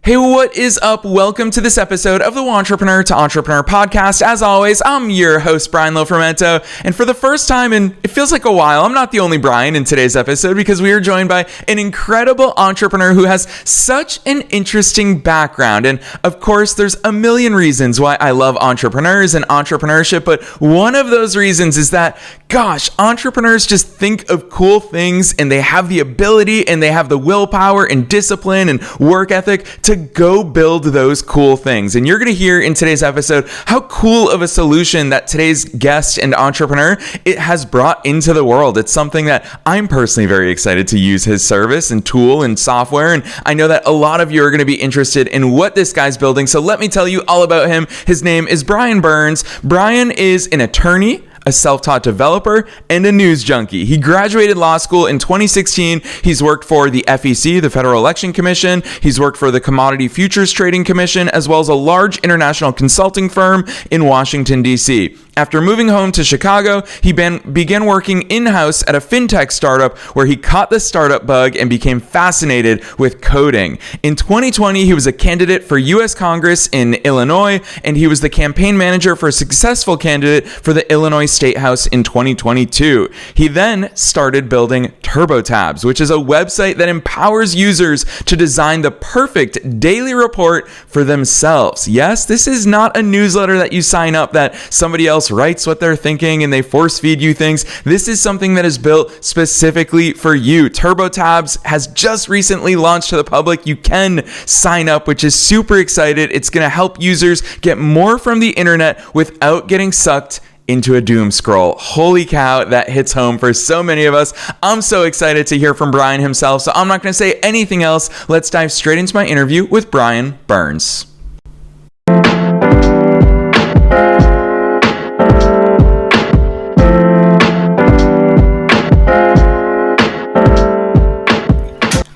Hey, what is up? Welcome to this episode of the Entrepreneur to Entrepreneur podcast. As always, I'm your host, Brian Lofrumento, and for the first time in, it feels like a while, I'm not the only Brian in today's episode because we are joined by an incredible entrepreneur who has such an interesting background. And of course, there's a million reasons why I love entrepreneurs and entrepreneurship, but one of those reasons is that, gosh, entrepreneurs just think of cool things and they have the ability and they have the willpower and discipline and work ethic to go build those cool things. And you're going to hear in today's episode how cool of a solution that today's guest and entrepreneur it has brought into the world. It's something that I'm personally very excited to use his service and tool and software. And I know that a lot of you are going to be interested in what this guy's building. So let me tell you all about him. His name is Brian Burns. Brian is an attorney, a self-taught developer, and a news junkie. He graduated law school in 2016. He's worked for the FEC, the Federal Election Commission. He's worked for the Commodity Futures Trading Commission, as well as a large international consulting firm in Washington, D.C. After moving home to Chicago, he began working in-house at a fintech startup where he caught the startup bug and became fascinated with coding. In 2020, he was a candidate for U.S. Congress in Illinois, and he was the campaign manager for a successful candidate for the Illinois State House in 2022. He then started building TurboTabs, which is a website that empowers users to design the perfect daily report for themselves. Yes, this is not a newsletter that you sign up that somebody else writes what they're thinking and they force feed you things. This is something that is built specifically for you. TurboTabs has just recently launched to the public. You can sign up, which is super excited. It's going to help users get more from the internet without getting sucked into a doom scroll. Holy cow, that hits home for so many of us. I'm so excited to hear from Brian himself, so I'm not going to say anything else. Let's dive straight into my interview with Brian Burns.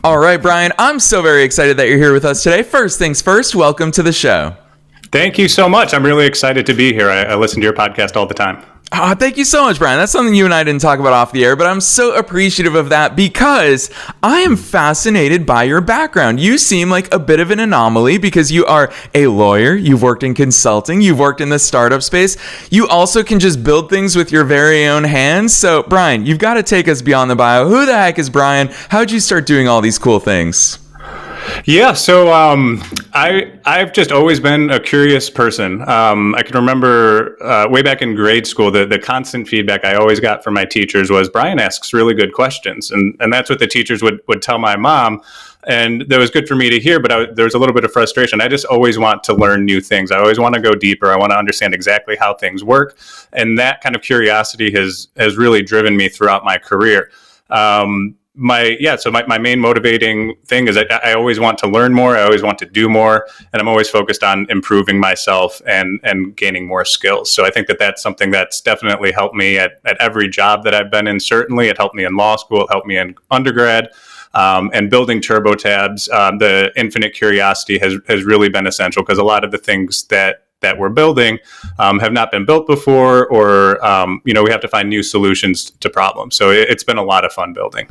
All right, Brian, I'm so very excited that you're here with us today. First things first, welcome to the show. Thank you so much. I'm really excited to be here. I listen to your podcast all the time. Oh, thank you so much, Brian. That's something you and I didn't talk about off the air, but I'm so appreciative of that because I am fascinated by your background. You seem like a bit of an anomaly because you are a lawyer, you've worked in consulting, you've worked in the startup space. You also can just build things with your very own hands. So, Brian, you've got to take us beyond the bio. Who the heck is Brian? How'd you start doing all these cool things? Yeah, so I've just always been a curious person. I can remember way back in grade school, the constant feedback I always got from my teachers was, Brian asks really good questions. And that's what the teachers would tell my mom. And that was good for me to hear, but there was a little bit of frustration. I just always want to learn new things. I always want to go deeper. I want to understand exactly how things work. And that kind of curiosity has really driven me throughout my career. My main motivating thing is I always want to learn more. I always want to do more, and I'm always focused on improving myself and gaining more skills. So I think that's something that's definitely helped me at every job that I've been in. Certainly, it helped me in law school. It helped me in undergrad. And building TurboTabs, the infinite curiosity has really been essential because a lot of the things that we're building have not been built before, or we have to find new solutions to problems. So it's been a lot of fun building.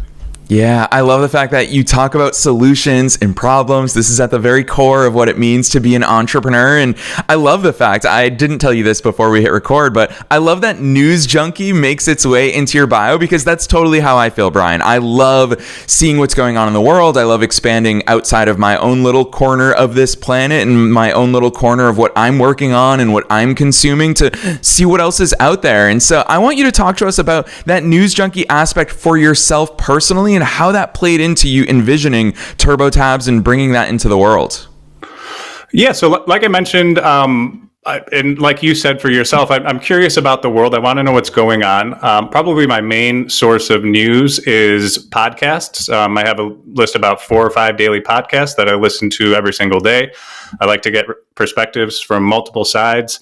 Yeah, I love the fact that you talk about solutions and problems. This is at the very core of what it means to be an entrepreneur. And I love the fact, I didn't tell you this before we hit record, but I love that news junkie makes its way into your bio because that's totally how I feel, Brian. I love seeing what's going on in the world. I love expanding outside of my own little corner of this planet and my own little corner of what I'm working on and what I'm consuming to see what else is out there. And so I want you to talk to us about that news junkie aspect for yourself personally and how that played into you envisioning TurboTabs and bringing that into the world. Yeah, so like I mentioned, and like you said for yourself, I'm curious about the world. I want to know what's going on. Probably my main source of news is podcasts. I have a list about 4 or 5 daily podcasts that I listen to every single day. I like to get perspectives from multiple sides.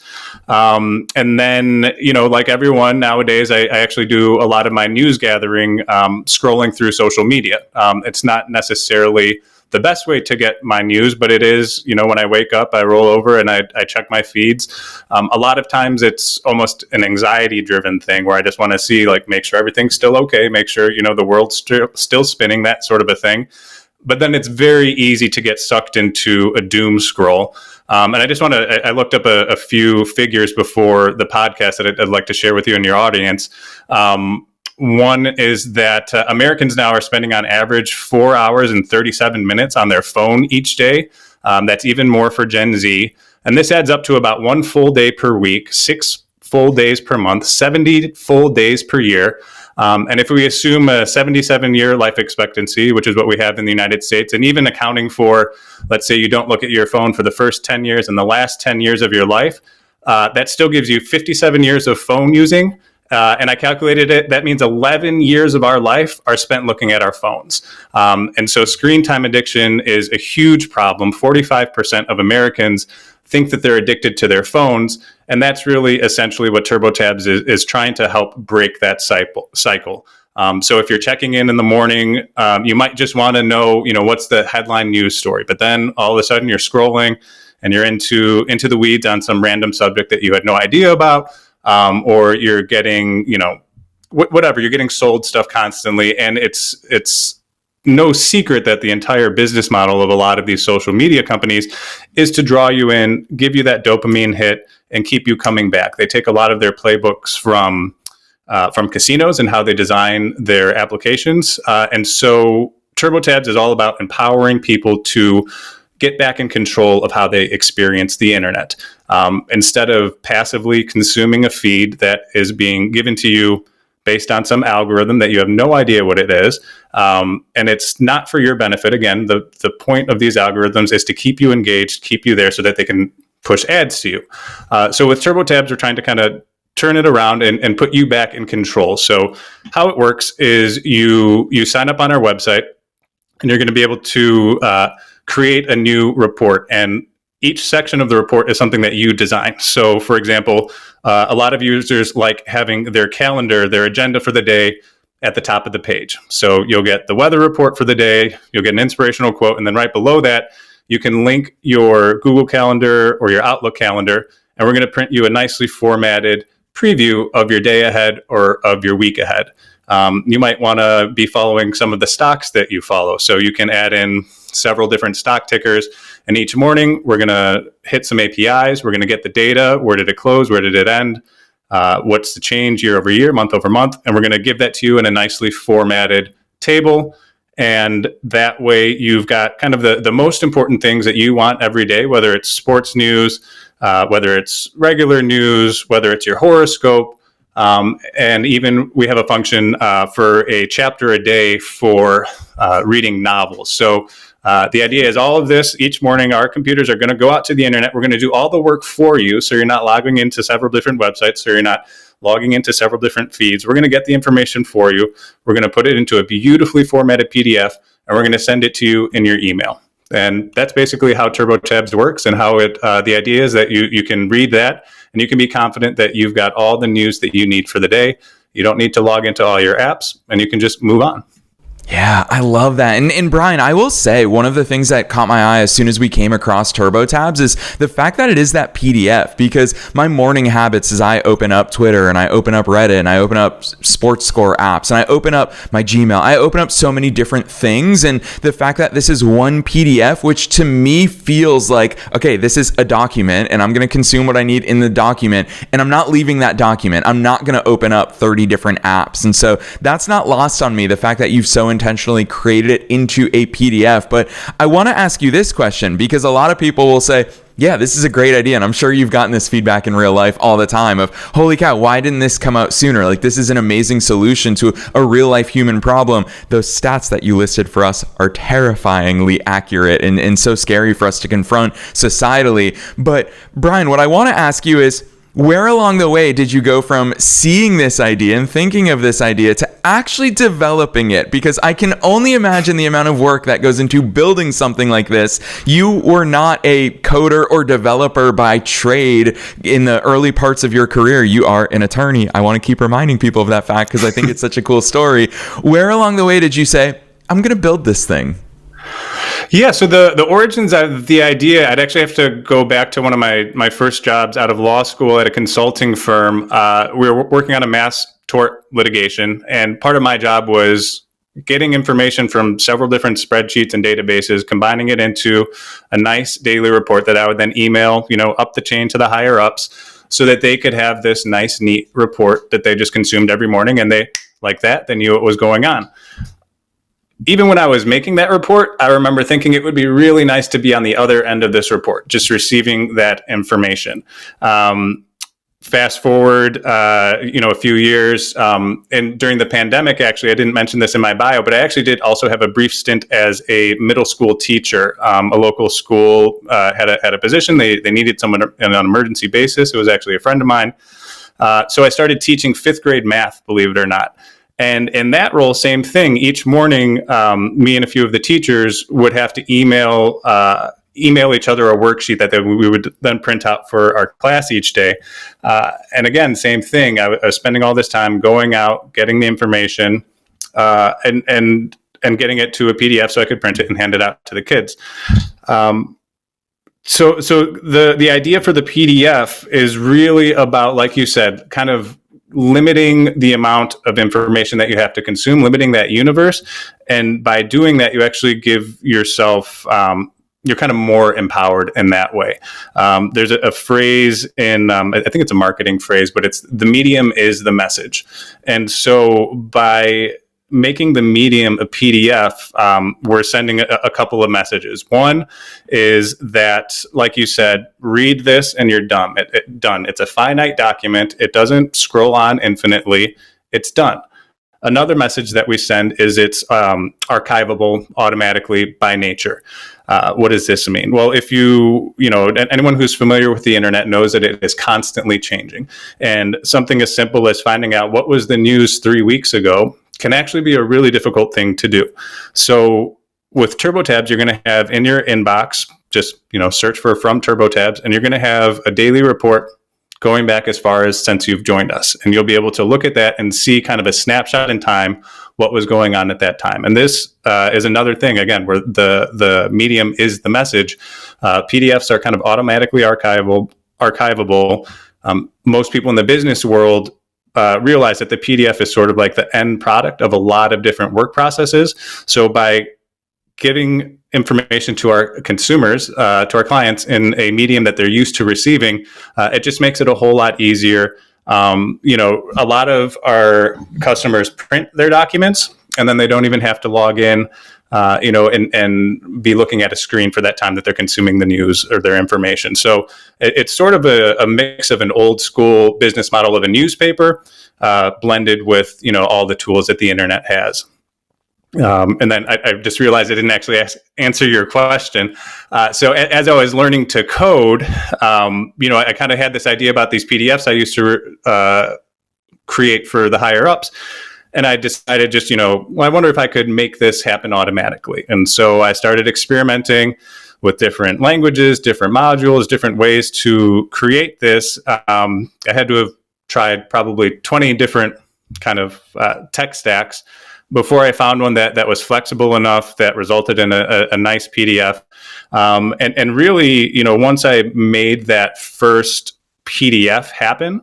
And then, like everyone nowadays, I actually do a lot of my news gathering scrolling through social media. It's not necessarily the best way to get my news, but it is, when I wake up, I roll over and I check my feeds. A lot of times it's almost an anxiety driven thing where I just want to see, make sure everything's still okay, make sure, the world's still spinning, that sort of a thing. But then it's very easy to get sucked into a doom scroll. And I just I looked up a few figures before the podcast that I'd like to share with you and your audience. One is that Americans now are spending on average 4 hours and 37 minutes on their phone each day. That's even more for Gen Z. And this adds up to about 1 full day per week, 6 full days per month, 70 full days per year. And if we assume a 77-year life expectancy, which is what we have in the United States, and even accounting for, let's say you don't look at your phone for the first 10 years and the last 10 years of your life, that still gives you 57 years of phone using. And I calculated it. That means 11 years of our life are spent looking at our phones. And so screen time addiction is a huge problem. 45% of Americans think that they're addicted to their phones. And that's really essentially what TurboTabs is trying to help break that cycle. So if you're checking in the morning, you might just want to know, what's the headline news story. But then all of a sudden you're scrolling and you're into the weeds on some random subject that you had no idea about. Or you're getting, whatever, you're getting sold stuff constantly. And it's no secret that the entire business model of a lot of these social media companies is to draw you in, give you that dopamine hit, and keep you coming back. They take a lot of their playbooks from casinos and how they design their applications. And so TurboTabs is all about empowering people to get back in control of how they experience the internet. Instead of passively consuming a feed that is being given to you based on some algorithm that you have no idea what it is. And it's not for your benefit. Again, the point of these algorithms is to keep you engaged, keep you there so that they can push ads to you. So with TurboTabs, we're trying to kind of turn it around and put you back in control. So how it works is you sign up on our website and you're going to be able to create a new report. And each section of the report is something that you design. So, for example, a lot of users like having their calendar, their agenda for the day at the top of the page. So you'll get the weather report for the day, you'll get an inspirational quote, and then right below that, you can link your Google Calendar or your Outlook calendar, and we're going to print you a nicely formatted preview of your day ahead or of your week ahead. You might want to be following some of the stocks that you follow. So you can add in several different stock tickers. And each morning, we're going to hit some APIs. We're going to get the data. Where did it close? Where did it end? What's the change year over year, month over month? And we're going to give that to you in a nicely formatted table. And that way, you've got kind of the most important things that you want every day, whether it's sports news, whether it's regular news, whether it's your horoscope. And even we have a function for a chapter a day for reading novels. So the idea is all of this, each morning, our computers are going to go out to the internet. We're going to do all the work for you. So you're not logging into several different websites. So you're not logging into several different feeds. We're going to get the information for you. We're going to put it into a beautifully formatted PDF, and we're going to send it to you in your email. And that's basically how TurboTabs works, and how the idea is that you can read that and you can be confident that you've got all the news that you need for the day. You don't need to log into all your apps, and you can just move on. Yeah, I love that. And Brian, I will say one of the things that caught my eye as soon as we came across TurboTabs is the fact that it is that PDF, because my morning habits is I open up Twitter and I open up Reddit and I open up sports score apps and I open up my Gmail. I open up so many different things. And the fact that this is one PDF, which to me feels like, okay, this is a document and I'm going to consume what I need in the document, and I'm not leaving that document. I'm not going to open up 30 different apps. And so that's not lost on me, the fact that you've so intentionally created it into a PDF. But I want to ask you this question, because a lot of people will say, yeah, this is a great idea. And I'm sure you've gotten this feedback in real life all the time of, holy cow, why didn't this come out sooner? Like, this is an amazing solution to a real life human problem. Those stats that you listed for us are terrifyingly accurate and so scary for us to confront societally. But Brian, what I want to ask you is, where along the way did you go from seeing this idea and thinking of this idea to actually developing it? Because I can only imagine the amount of work that goes into building something like this. You were not a coder or developer by trade in the early parts of your career. You are an attorney. I want to keep reminding people of that fact because I think it's such a cool story. Where along the way did you say, I'm going to build this thing? Yeah, so the origins of the idea, I'd actually have to go back to one of my first jobs out of law school at a consulting firm. We were working on a mass tort litigation, and part of my job was getting information from several different spreadsheets and databases, combining it into a nice daily report that I would then email, up the chain to the higher ups so that they could have this nice, neat report that they just consumed every morning. And they, like that, they knew what was going on. Even when I was making that report, I remember thinking it would be really nice to be on the other end of this report, just receiving that information. Fast forward, a few years, and during the pandemic, actually, I didn't mention this in my bio, but I actually did also have a brief stint as a middle school teacher. A local school had a position. They needed someone on an emergency basis. It was actually a friend of mine. So I started teaching fifth grade math, believe it or not. And in that role, same thing. Each morning, me and a few of the teachers would have to email each other a worksheet that we would then print out for our class each day. And again, same thing. I was spending all this time going out, getting the information, and getting it to a PDF so I could print it and hand it out to the kids. So the idea for the PDF is really about, like you said, kind of limiting the amount of information that you have to consume, limiting that universe. And by doing that, you actually give yourself, you're kind of more empowered in that way. There's a phrase in, I think it's a marketing phrase, but it's the medium is the message. And so by making the medium a PDF, we're sending a couple of messages. One is that, like you said, read this and you're done. Done. It's a finite document. It doesn't scroll on infinitely. It's done. Another message that we send is it's archivable automatically by nature. What does this mean? Well, if anyone who's familiar with the internet knows that it is constantly changing. And something as simple as finding out what was the news 3 weeks ago can actually be a really difficult thing to do. So with TurboTabs, you're going to have in your inbox, just search for from TurboTabs, and you're going to have a daily report going back as far as since you've joined us. And you'll be able to look at that and see kind of a snapshot in time what was going on at that time. And this is another thing, again, where the medium is the message. PDFs are kind of automatically archivable. Most people in the business world realize that the PDF is sort of like the end product of a lot of different work processes. So by giving information to our consumers, to our clients in a medium that they're used to receiving, it just makes it a whole lot easier. A lot of our customers print their documents and then they don't even have to log in, and be looking at a screen for that time that they're consuming the news or their information. So it's sort of a mix of an old school business model of a newspaper, blended with, all the tools that the internet has. And then I just realized I didn't actually answer your question. So as I was learning to code, I kind of had this idea about these PDFs I used to create for the higher ups. And I decided I wonder if I could make this happen automatically. And so I started experimenting with different languages, different modules, different ways to create this. I had to have tried probably 20 different kind of tech stacks before I found one that was flexible enough that resulted in a nice PDF. And really, once I made that first PDF happen,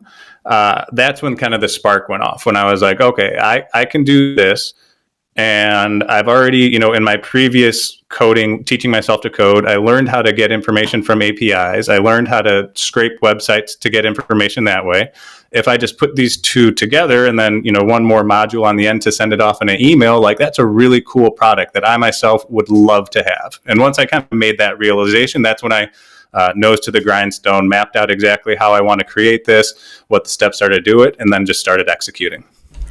that's when kind of the spark went off, when I was like, okay, I can do this. And I've already, in my previous coding, teaching myself to code, I learned how to get information from APIs. I learned how to scrape websites to get information that way. If I just put these two together and then, one more module on the end to send it off in an email, like that's a really cool product that I myself would love to have. And once I kind of made that realization, that's when I nose to the grindstone, mapped out exactly how I want to create this, what the steps are to do it, and then just started executing.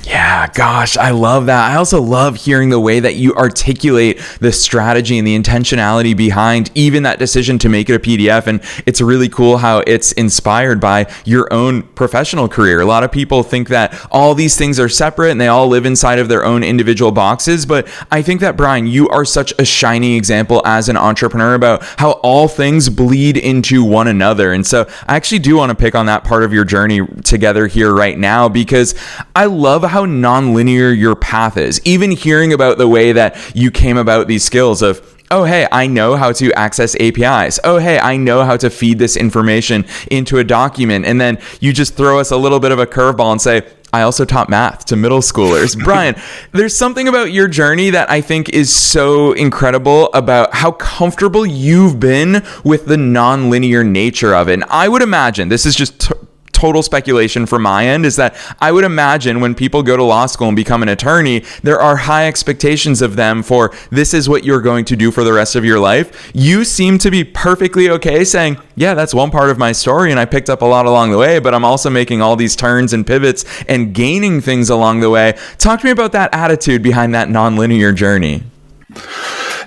Yeah, gosh, I love that. I also love hearing the way that you articulate the strategy and the intentionality behind even that decision to make it a PDF. And it's really cool how it's inspired by your own professional career. A lot of people think that all these things are separate and they all live inside of their own individual boxes. But I think that, Brian, you are such a shining example as an entrepreneur about how all things bleed into one another. And so I actually do want to pick on that part of your journey together here right now, because I love how nonlinear your path is. Even hearing about the way that you came about these skills of oh, hey, I know how to access APIs. Oh, hey, I know how to feed this information into a document. And then you just throw us a little bit of a curveball and say, I also taught math to middle schoolers. Brian, there's something about your journey that I think is so incredible about how comfortable you've been with the nonlinear nature of it. And I would imagine, this is just total speculation from my end, is that I would imagine when people go to law school and become an attorney, there are high expectations of them for this is what you're going to do for the rest of your life. You seem to be perfectly okay saying, yeah, that's one part of my story and I picked up a lot along the way, but I'm also making all these turns and pivots and gaining things along the way. Talk to me about that attitude behind that nonlinear journey.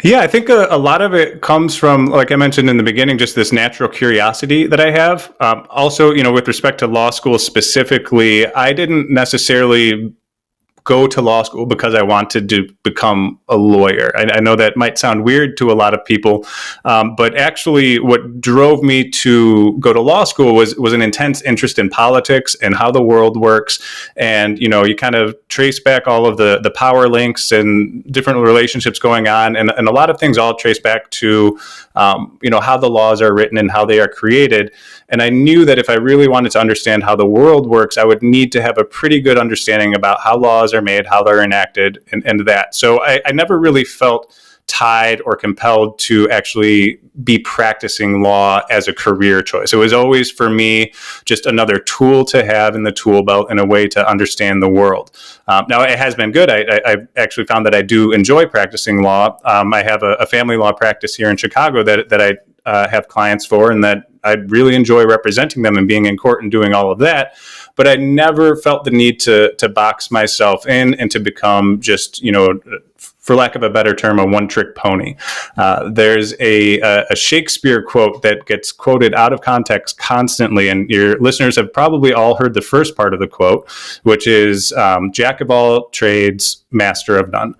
Yeah, I think a lot of it comes from, like I mentioned in the beginning, just this natural curiosity that I have. Also, with respect to law school specifically, I didn't necessarily go to law school because I wanted to become a lawyer. I know that might sound weird to a lot of people, but actually what drove me to go to law school was an intense interest in politics and how the world works. And, you kind of trace back all of the power links and different relationships going on. And a lot of things all trace back to, how the laws are written and how they are created. And I knew that if I really wanted to understand how the world works, I would need to have a pretty good understanding about how laws are made, how they're enacted, and that. So I never really felt tied or compelled to actually be practicing law as a career choice. It was always, for me, just another tool to have in the tool belt and a way to understand the world. Now, it has been good. I've actually found that I do enjoy practicing law. I have a family law practice here in Chicago that I have clients for, and that I really enjoy representing them and being in court and doing all of that. But I never felt the need to box myself in and to become just, for lack of a better term, a one-trick pony. There's a Shakespeare quote that gets quoted out of context constantly, and your listeners have probably all heard the first part of the quote, which is "Jack of all trades, master of none."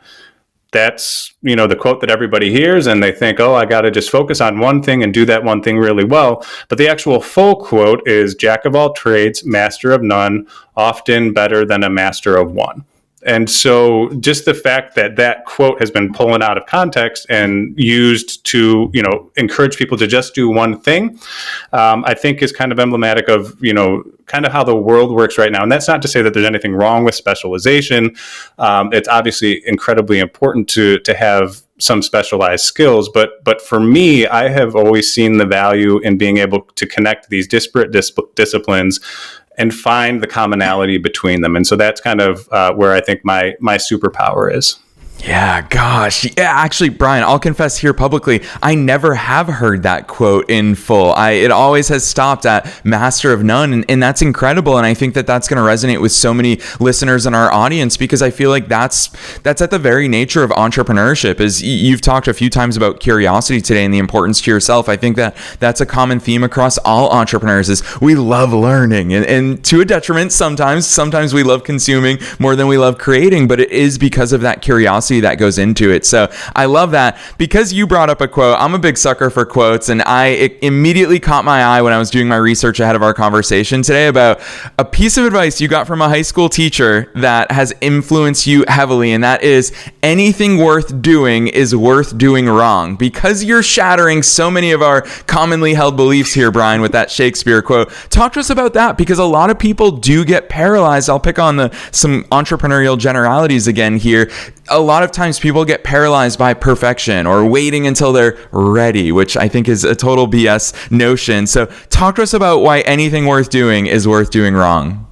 That's, the quote that everybody hears and they think, oh, I got to just focus on one thing and do that one thing really well. But the actual full quote is "Jack of all trades, master of none, often better than a master of one." And so just the fact that that quote has been pullen out of context and used to, encourage people to just do one thing, I think is kind of emblematic of, kind of how the world works right now. And that's not to say that there's anything wrong with specialization. It's obviously incredibly important to have some specialized skills. But for me, I have always seen the value in being able to connect these disparate disciplines and find the commonality between them. And so that's kind of where I think my superpower is. Yeah, gosh. Yeah, actually, Brian, I'll confess here publicly, I never have heard that quote in full. It always has stopped at master of none, and that's incredible. And I think that that's going to resonate with so many listeners in our audience, because I feel like that's at the very nature of entrepreneurship. Is you've talked a few times about curiosity today and the importance to yourself. I think that that's a common theme across all entrepreneurs, is we love learning, and to a detriment sometimes we love consuming more than we love creating, but it is because of that curiosity that goes into it. So I love that. Because you brought up a quote, I'm a big sucker for quotes, and it immediately caught my eye when I was doing my research ahead of our conversation today about a piece of advice you got from a high school teacher that has influenced you heavily, and that is, anything worth doing is worth doing wrong. Because you're shattering so many of our commonly held beliefs here, Brian, with that Shakespeare quote. Talk to us about that, because a lot of people do get paralyzed. I'll pick on some entrepreneurial generalities again here. A lot of times people get paralyzed by perfection or waiting until they're ready, which I think is a total BS notion. So talk to us about why anything worth doing is worth doing wrong.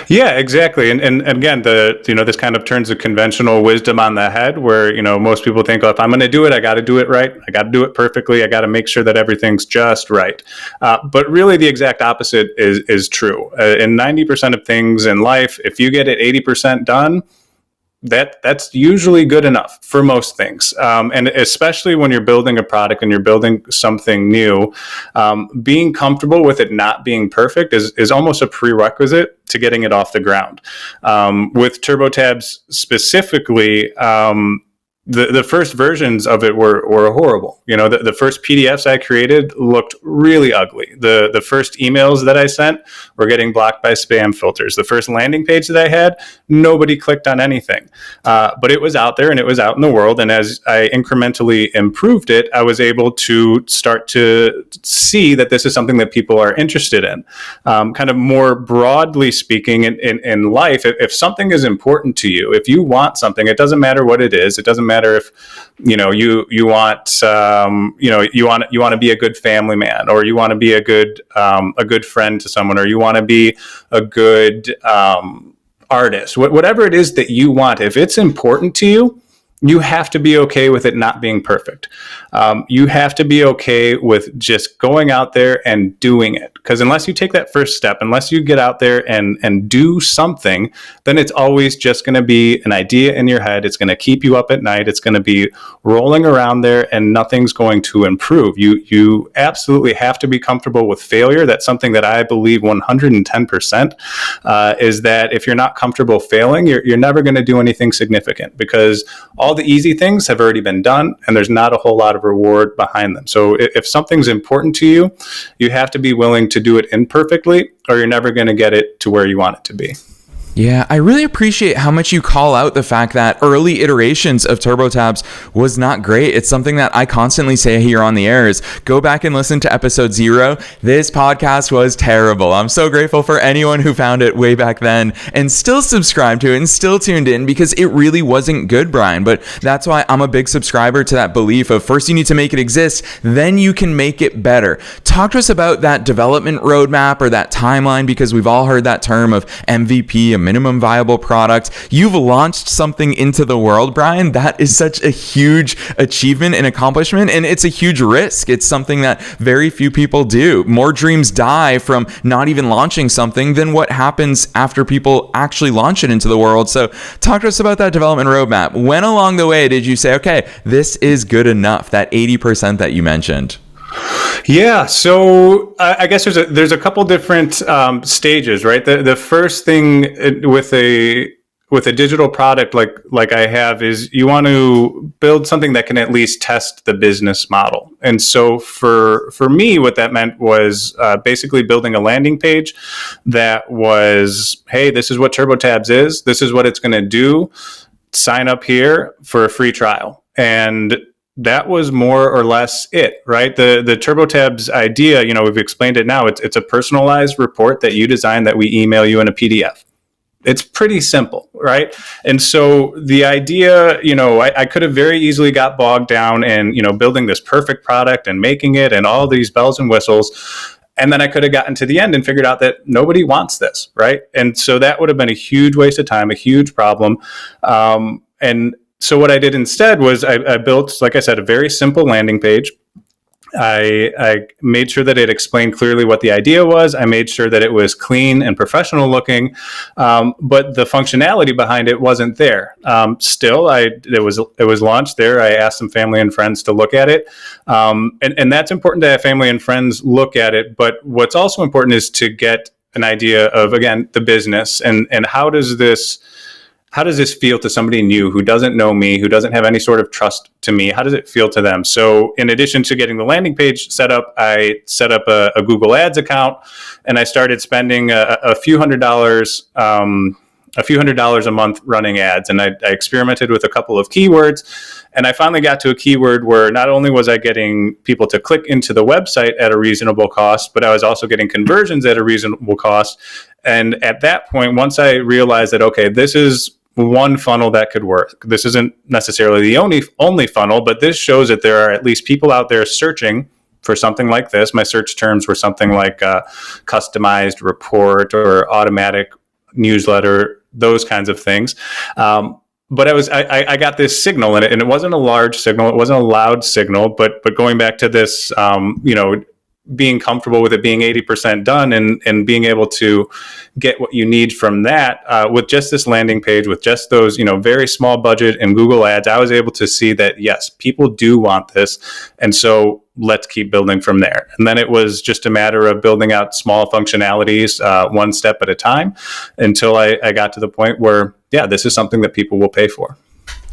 Yeah, exactly. And again, this kind of turns the conventional wisdom on the head, where, most people think, oh, if I'm going to do it, I got to do it right. I got to do it perfectly. I got to make sure that everything's just right. But really the exact opposite is true. In 90% of things in life, if you get it 80% done, that's usually good enough for most things. And especially when you're building a product and you're building something new, being comfortable with it not being perfect is almost a prerequisite to getting it off the ground. With TurboTabs specifically, the first versions of it were horrible. The first PDFs I created looked really ugly. The first emails that I sent were getting blocked by spam filters. The first landing page that I had, nobody clicked on anything. But it was out there and it was out in the world. And as I incrementally improved it, I was able to start to see that this is something that people are interested in. Kind of more broadly speaking, in life, if something is important to you, if you want something, it doesn't matter what it is. It doesn't matter if you want to be a good family man, or you want to be a good friend to someone, or you want to be a good artist. Whatever it is that you want, if it's important to you, you have to be okay with it not being perfect. You have to be okay with just going out there and doing it. Because unless you take that first step, unless you get out there and do something, then it's always just going to be an idea in your head. It's going to keep you up at night. It's going to be rolling around there and nothing's going to improve. You absolutely have to be comfortable with failure. That's something that I believe 110% is that if you're not comfortable failing, you're never going to do anything significant, because all the easy things have already been done and there's not a whole lot of reward behind them. So if something's important to you, you have to be willing to do it imperfectly, or you're never going to get it to where you want it to be. Yeah, I really appreciate how much you call out the fact that early iterations of TurboTabs was not great. It's something that I constantly say here on the air is go back and listen to episode 0. This podcast was terrible. I'm so grateful for anyone who found it way back then and still subscribed to it and still tuned in, because it really wasn't good, Brian. But that's why I'm a big subscriber to that belief of first you need to make it exist, then you can make it better. Talk to us about that development roadmap or that timeline, because we've all heard that term of MVP, a minimum viable product. You've launched something into the world, Brian. That is such a huge achievement and accomplishment, and it's a huge risk. It's something that very few people do. More dreams die from not even launching something than what happens after people actually launch it into the world. So talk to us about that development roadmap. When along the way did you say, okay, this is good enough, that 80% that you mentioned? Yeah, so I guess there's a couple different stages, right? The first thing with a digital product like I have is you want to build something that can at least test the business model. And so for me, what that meant was basically building a landing page that was, hey, this is what TurboTabs is. This is what it's going to do. Sign up here for a free trial. And that was more or less it, right? The TurboTabs idea, we've explained it now. It's a personalized report that you design that we email you in a PDF. It's pretty simple, right? And so the idea, I could have very easily got bogged down in, building this perfect product and making it and all these bells and whistles. And then I could have gotten to the end and figured out that nobody wants this, right? And so that would have been a huge waste of time, a huge problem. And so what I did instead was I built, like I said, a very simple landing page. I made sure that it explained clearly what the idea was. I made sure that it was clean and professional looking, but the functionality behind it wasn't there. Still, it was launched there. I asked some family and friends to look at it, and that's important to have family and friends look at it. But what's also important is to get an idea of, again, the business and how does this feel to somebody new who doesn't know me, who doesn't have any sort of trust to me? How does it feel to them? So in addition to getting the landing page set up, I set up a Google Ads account, and I started spending a few $100s a month running ads. And I experimented with a couple of keywords, and I finally got to a keyword where not only was I getting people to click into the website at a reasonable cost, but I was also getting conversions at a reasonable cost. And at that point, once I realized that, okay, this is one funnel that could work. This isn't necessarily the only funnel, but this shows that there are at least people out there searching for something like this. My search terms were something like customized report or automatic newsletter, those kinds of things. But I got this signal in it, and it wasn't a large signal. It wasn't a loud signal, but going back to this, being comfortable with it being 80% done and being able to get what you need from that with just this landing page, with just those, very small budget and Google Ads, I was able to see that, yes, people do want this. And so let's keep building from there. And then it was just a matter of building out small functionalities one step at a time until I got to the point where, yeah, this is something that people will pay for.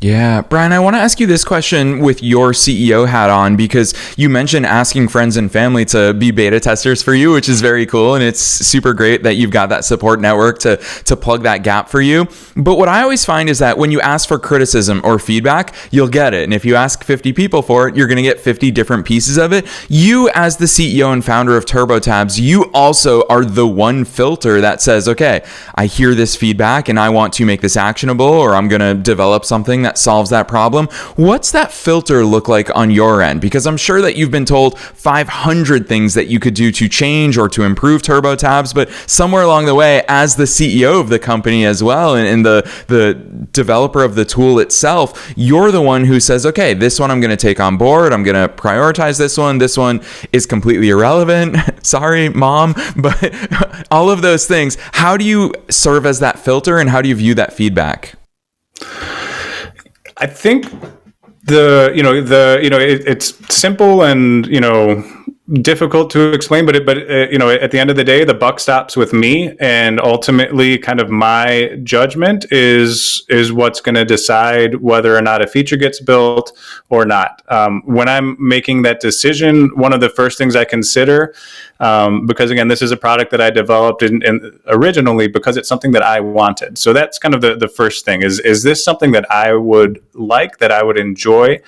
Yeah, Brian, I want to ask you this question with your CEO hat on, because you mentioned asking friends and family to be beta testers for you, which is very cool. And it's super great that you've got that support network to plug that gap for you. But what I always find is that when you ask for criticism or feedback, you'll get it. And if you ask 50 people for it, you're going to get 50 different pieces of it. You, as the CEO and founder of TurboTabs, you also are the one filter that says, okay, I hear this feedback and I want to make this actionable, or I'm going to develop something that solves that problem. What's that filter look like on your end? Because I'm sure that you've been told 500 things that you could do to change or to improve TurboTabs, but somewhere along the way, as the CEO of the company as well, and the developer of the tool itself, you're the one who says, okay, this one I'm going to take on board. I'm going to prioritize this one. This one is completely irrelevant. Sorry, mom. But all of those things, how do you serve as that filter, and how do you view that feedback? I think it's simple and, difficult to explain, but at the end of the day, the buck stops with me, and ultimately kind of my judgment is what's going to decide whether or not a feature gets built or not. When I'm making that decision, one of the first things I consider, because again, this is a product that I developed originally because it's something that I wanted. So that's kind of the first thing is this something that I would like, that I would enjoy,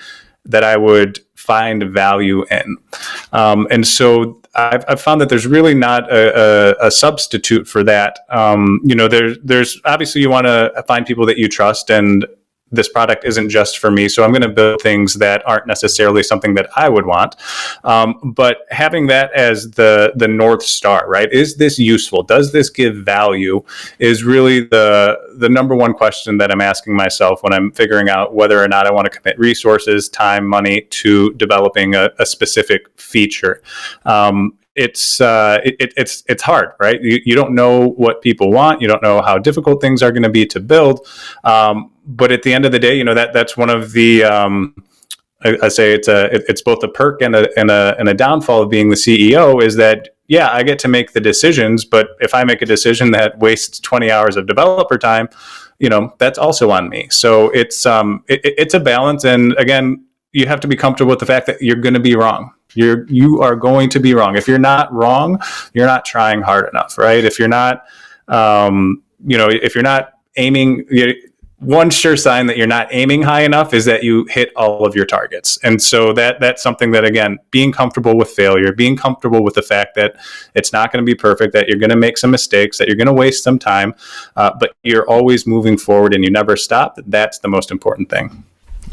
that I would find value in. And so I've found that there's really not a substitute for that. There's obviously you want to find people that you trust, and this product isn't just for me. So I'm going to build things that aren't necessarily something that I would want. But having that as the North Star, right? Is this useful? Does this give value? Is really the number one question that I'm asking myself when I'm figuring out whether or not I want to commit resources, time, money to developing a specific feature. It's hard, right? You don't know what people want. You don't know how difficult things are going to be to build. But at the end of the day, that's one of the I say it's both a perk and a downfall of being the CEO, is that I get to make the decisions, but if I make a decision that wastes 20 hours of developer time, that's also on me. So it's a balance, and again, you have to be comfortable with the fact that you're going to be wrong. You are going to be wrong. If you're not wrong, you're not trying hard enough, right? If you're not, if you're not aiming, one sure sign that you're not aiming high enough is that you hit all of your targets. And so that's something that, again, being comfortable with failure, being comfortable with the fact that it's not going to be perfect, that you're going to make some mistakes, that you're going to waste some time, but you're always moving forward and you never stop. That's the most important thing.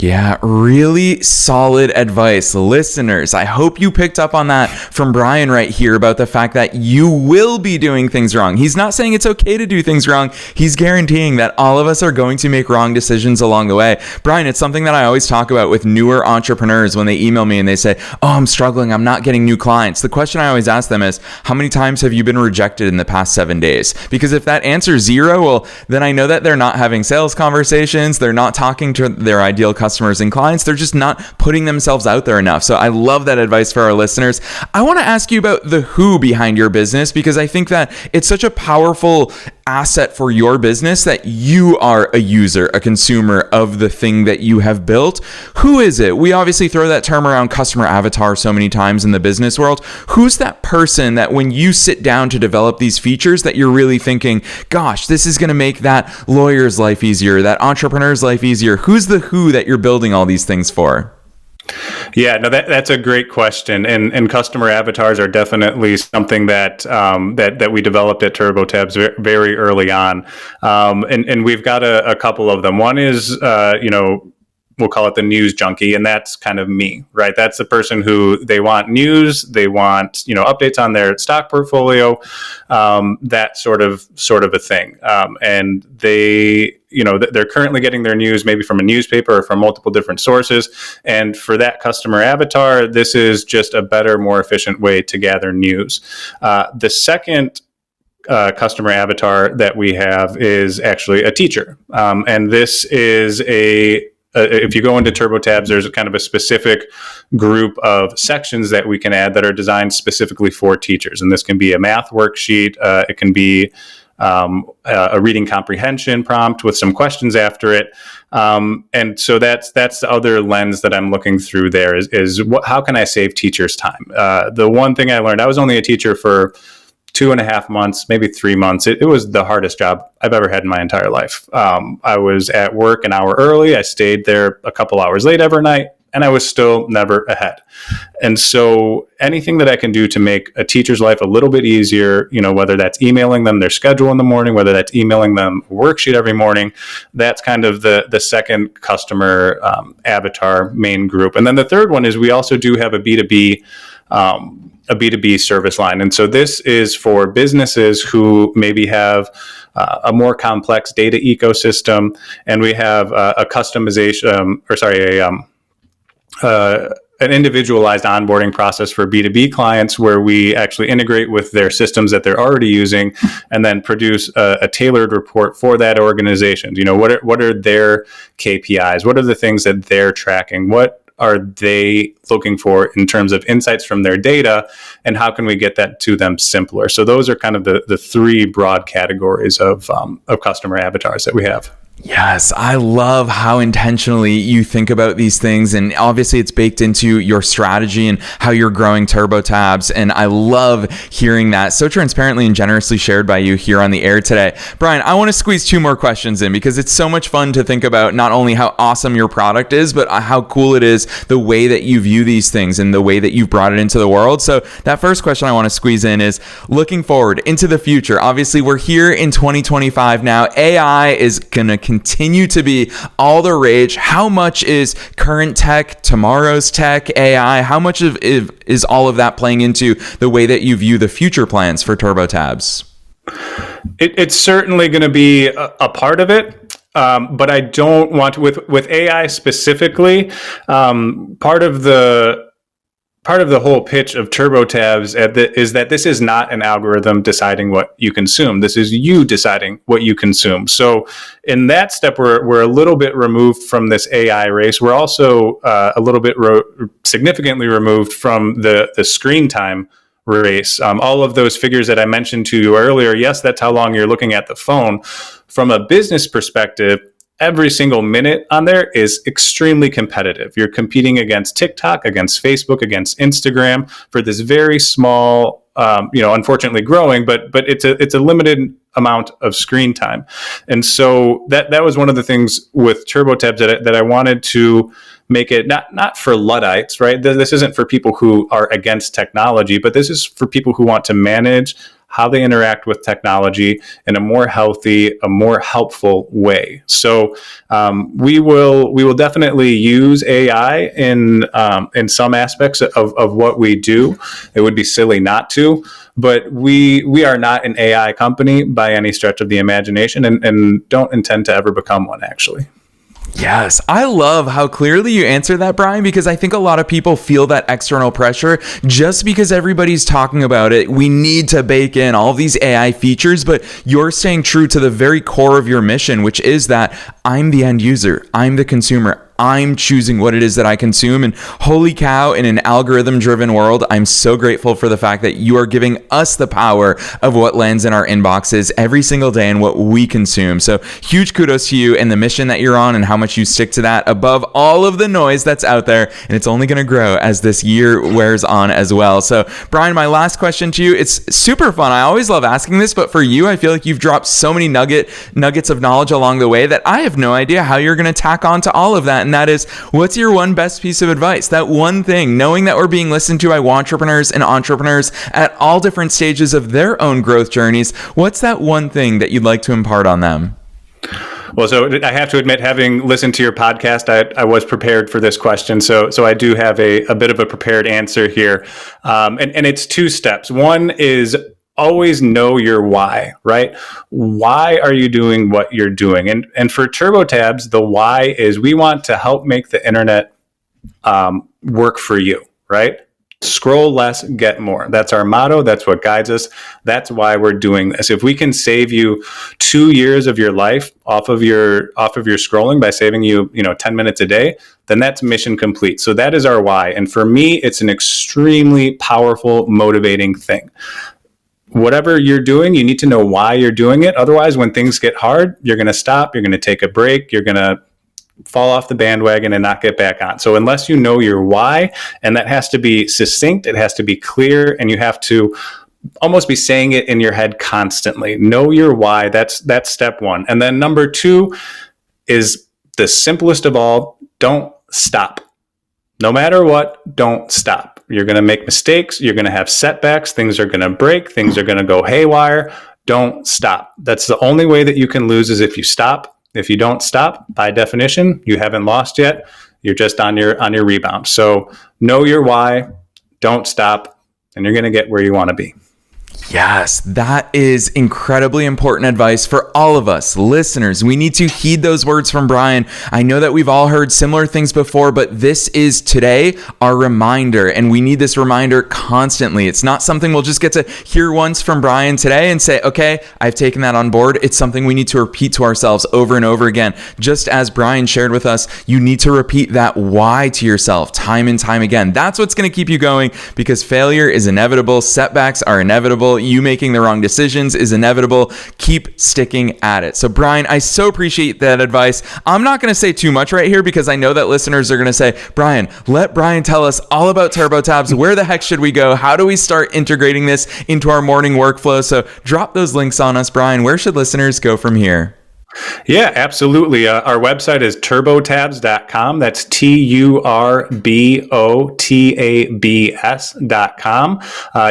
Yeah, really solid advice. Listeners, I hope you picked up on that from Brian right here about the fact that you will be doing things wrong. He's not saying it's okay to do things wrong. He's guaranteeing that all of us are going to make wrong decisions along the way. Brian, it's something that I always talk about with newer entrepreneurs when they email me and they say, oh, I'm struggling, I'm not getting new clients. The question I always ask them is, how many times have you been rejected in the past 7 days? Because if that answer is 0, well, then I know that they're not having sales conversations. They're not talking to their ideal customers and clients. They're just not putting themselves out there enough. So I love that advice for our listeners. I want to ask you about the who behind your business, because I think that it's such a powerful asset for your business that you are a user, a consumer of the thing that you have built. Who is it? We obviously throw that term around, customer avatar, so many times in the business world. Who's that person that when you sit down to develop these features that you're really thinking, gosh, this is going to make that lawyer's life easier, that entrepreneur's life easier? Who's the who that you're building all these things for? Yeah, no, that's a great question, and customer avatars are definitely something that that we developed at TurboTabs very early on, and we've got a couple of them. One is we'll call it the news junkie, and that's kind of me, right? That's the person who they want news, they want updates on their stock portfolio, that sort of a thing, and they. They're currently getting their news maybe from a newspaper or from multiple different sources. And for that customer avatar, this is just a better, more efficient way to gather news. The second customer avatar that we have is actually a teacher. And this is if you go into TurboTabs, there's kind of a specific group of sections that we can add that are designed specifically for teachers. And this can be a math worksheet. It can be a reading comprehension prompt with some questions after it. And so that's the other lens that I'm looking through there is how can I save teachers time? The one thing I learned, I was only a teacher for 2.5 months, maybe 3 months. It was the hardest job I've ever had in my entire life. I was at work an hour early. I stayed there a couple hours late every night, and I was still never ahead. And so anything that I can do to make a teacher's life a little bit easier, whether that's emailing them their schedule in the morning, whether that's emailing them a worksheet every morning, that's kind of the second customer avatar main group. And then the third one is we also do have a B2B service line. And so this is for businesses who maybe have a more complex data ecosystem, and we have a customization, an individualized onboarding process for B2B clients where we actually integrate with their systems that they're already using and then produce a tailored report for that organization. What are their KPIs? What are the things that they're tracking? What are they looking for in terms of insights from their data, and how can we get that to them simpler? So those are kind of the three broad categories of customer avatars that we have. Yes, I love how intentionally you think about these things, and obviously it's baked into your strategy and how you're growing TurboTabs, and I love hearing that so transparently and generously shared by you here on the air today. Brian, I want to squeeze 2 more questions in because it's so much fun to think about not only how awesome your product is, but how cool it is the way that you view these things and the way that you've brought it into the world. So that first question I want to squeeze in is looking forward into the future. Obviously, we're here in 2025 now. AI is going to continue to be all the rage. How much is current tech, tomorrow's tech, AI? How much is all of that playing into the way that you view the future plans for TurboTabs? It's certainly going to be a part of it. But I don't want to, with AI specifically, part of the whole pitch of TurboTabs is that this is not an algorithm deciding what you consume. This is you deciding what you consume. So in that step, we're a little bit removed from this AI race. We're also a little bit significantly removed from the screen time race. All of those figures that I mentioned to you earlier, yes, that's how long you're looking at the phone. From a business perspective, every single minute on there is extremely competitive. You're competing against TikTok, against Facebook, against Instagram for this very small, unfortunately growing, but it's a limited amount of screen time. And so that was one of the things with TurboTabs that I wanted to make it not for Luddites, right? This isn't for people who are against technology, but this is for people who want to manage how they interact with technology in a more healthy, a more helpful way. So we will definitely use AI in some aspects of what we do. It would be silly not to, but we are not an AI company by any stretch of the imagination, and don't intend to ever become one, actually. Yes, I love how clearly you answer that, Brian, because I think a lot of people feel that external pressure just because everybody's talking about it. We need to bake in all these AI features, but you're staying true to the very core of your mission, which is that I'm the end user, I'm the consumer. I'm choosing what it is that I consume. And holy cow, in an algorithm-driven world, I'm so grateful for the fact that you are giving us the power of what lands in our inboxes every single day and what we consume. So huge kudos to you and the mission that you're on and how much you stick to that above all of the noise that's out there. And it's only going to grow as this year wears on as well. So Brian, my last question to you, it's super fun. I always love asking this, but for you, I feel like you've dropped so many nuggets of knowledge along the way that I have no idea how you're going to tack on to all of that. And that is, what's your one best piece of advice? That one thing, knowing that we're being listened to by entrepreneurs and entrepreneurs at all different stages of their own growth journeys. What's that one thing that you'd like to impart on them? Well, so I have to admit, having listened to your podcast, I was prepared for this question. So I do have a bit of a prepared answer here. And it's 2 steps. One is always know your why, right? Why are you doing what you're doing? And for TurboTabs, the why is we want to help make the internet work for you, right? Scroll less, get more. That's our motto. That's what guides us. That's why we're doing this. If we can save you 2 years of your life off of your scrolling by saving you, 10 minutes a day, then that's mission complete. So that is our why. And for me, it's an extremely powerful, motivating thing. whatever you're doing, you need to know why you're doing it. Otherwise, when things get hard, you're going to stop, you're going to take a break, you're going to fall off the bandwagon and not get back on. So unless you know your why, and that has to be succinct, it has to be clear, and you have to almost be saying it in your head constantly. Know your why. That's step one. And then number two is the simplest of all. Don't stop. No matter what, don't stop. You're going to make mistakes. You're going to have setbacks. Things are going to break. Things are going to go haywire. Don't stop. That's the only way that you can lose, is if you stop. If you don't stop, by definition, you haven't lost yet. You're just on your rebound. So know your why, don't stop, and you're going to get where you want to be. Yes, that is incredibly important advice for all of us listeners. We need to heed those words from Brian. I know that we've all heard similar things before, but this is today our reminder, and we need this reminder constantly. It's not something we'll just get to hear once from Brian today and say, okay, I've taken that on board. It's something we need to repeat to ourselves over and over again. Just as Brian shared with us, you need to repeat that why to yourself time and time again. That's what's going to keep you going, because failure is inevitable. Setbacks are inevitable. You making the wrong decisions is inevitable. Keep sticking at it. So Brian, I so appreciate that advice. I'm not going to say too much right here, because I know that listeners are going to say, Brian, let Brian tell us all about TurboTabs. Where the heck should we go? How do we start integrating this into our morning workflow? So drop those links on us, Brian. Where should listeners go from here? Yeah, absolutely. Our website is turbotabs.com. That's turbotabs.com.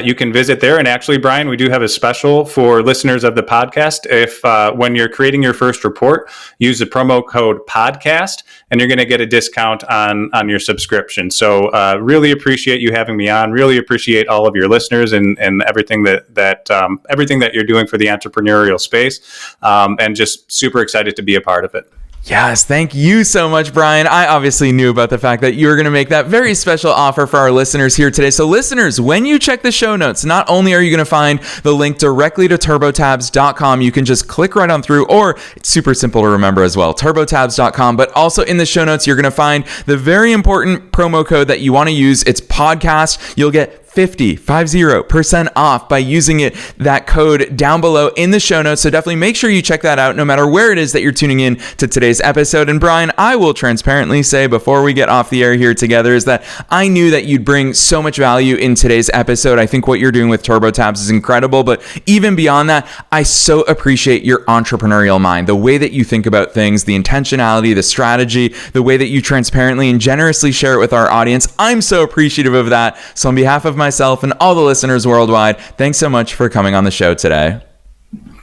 You can visit there. And actually, Brian, we do have a special for listeners of the podcast. If when you're creating your first report, use the promo code podcast, and you're going to get a discount on your subscription. So really appreciate you having me on. Really appreciate all of your listeners and everything everything that you're doing for the entrepreneurial space, and just super excited to be a part of it. Yes, thank you so much, Brian. I obviously knew about the fact that you were going to make that very special offer for our listeners here today. So listeners, when you check the show notes, not only are you going to find the link directly to turbotabs.com, you can just click right on through, or it's super simple to remember as well, turbotabs.com, but also in the show notes, you're going to find the very important promo code that you want to use. It's podcast. You'll get 50% off by using that code down below in the show notes. So definitely make sure you check that out no matter where it is that you're tuning in to today's episode. And Brian, I will transparently say before we get off the air here together is that I knew that you'd bring so much value in today's episode. I think what you're doing with TurboTabs is incredible, but even beyond that, I so appreciate your entrepreneurial mind, the way that you think about things, the intentionality, the strategy, the way that you transparently and generously share it with our audience. I'm so appreciative of that. So on behalf of myself and all the listeners worldwide, thanks so much for coming on the show today.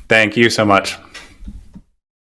Thank you so much.